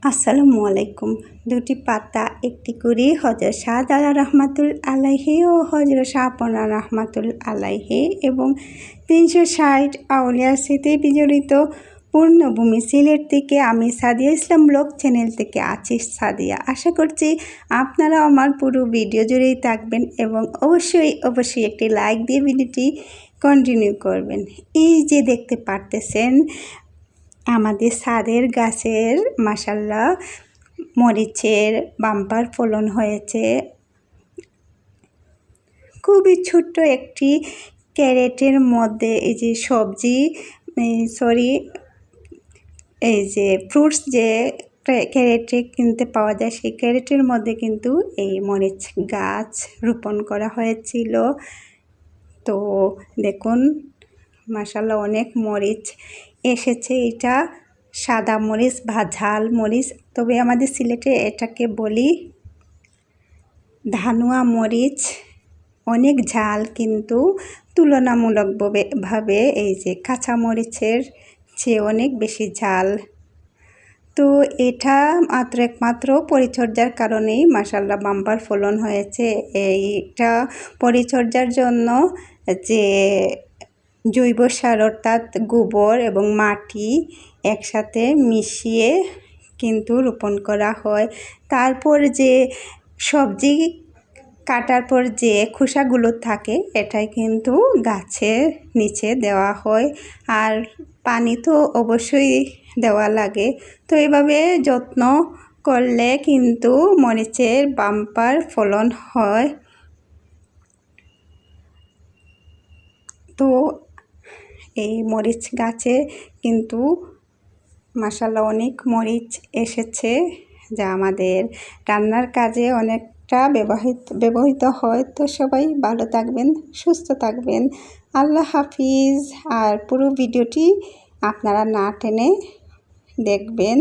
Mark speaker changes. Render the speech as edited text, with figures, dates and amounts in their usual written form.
Speaker 1: আসসালামু আলাইকুম। দুটি পাতা একটি করে হজরত শাহজালাল রহমাতুল আলাইহি ও হজরত শাহপনা রহমাতুল আলাইহি এবং 360 আউলিয়ার স্মৃতি বিজড়িত পূর্ণভূমি সিলেট থেকে আমি সাদিয়া ইসলাম ব্লগ চ্যানেল থেকে আছি সাদিয়া। আশা করছি আপনারা আমার পুরো ভিডিও জুড়েই থাকবেন এবং অবশ্যই একটি লাইক দিয়ে ভিডিওটি কন্টিনিউ করবেন। এই যে দেখতে পারতেছেন আমাদের ছাদের গাছের মাশাআল্লাহ মরিচের বাম্পার ফলন হয়েছে। খুবই ছোট্ট একটি ক্যারেটের মধ্যে এই যে এই যে ফ্রুটস যে ক্যারেটে কিনতে পাওয়া যায় সেই ক্যারেটের মধ্যে কিন্তু এই মরিচ গাছ রোপণ করা হয়েছিল। তো দেখুন মাশাআল্লাহ অনেক মরিচ এসেছে। এটা সাদা মরিচ বা ঝাল মরিচ, তবে আমাদের সিলেটে এটাকে বলি ধানুয়া মরিচ। অনেক ঝাল, কিন্তু তুলনামূলকভাবে এই যে কাঁচা মরিচের চেয়ে অনেক বেশি ঝাল। তো এটা একমাত্র পরিচর্যার কারণেই মাশাআল্লাহ বাম্পার ফলন হয়েছে। এইটা পরিচর্যার জন্য যে জৈব সার অর্থাৎ গোবর এবং মাটি একসাথে মিশিয়ে কিন্তু রোপণ করা হয়। তারপর যে সবজি কাটার পর যে খোসাগুলো থাকে এটাই কিন্তু গাছের নিচে দেওয়া হয়, আর পানি তো অবশ্যই দেওয়া লাগে। তো এভাবে যত্ন করলে কিন্তু মরিচের বাম্পার ফলন হয়। তো এই মরিচ গাছে কিন্তু মাশাআল্লাহ অনেক মরিচ এসেছে, যা আমাদের রান্নার কাজে অনেকটা ব্যবহৃত হয়। তো সবাই ভালো থাকবেন, সুস্থ থাকবেন। আল্লাহ হাফিজ। আর পুরো ভিডিওটি আপনারা না টেনে দেখবেন।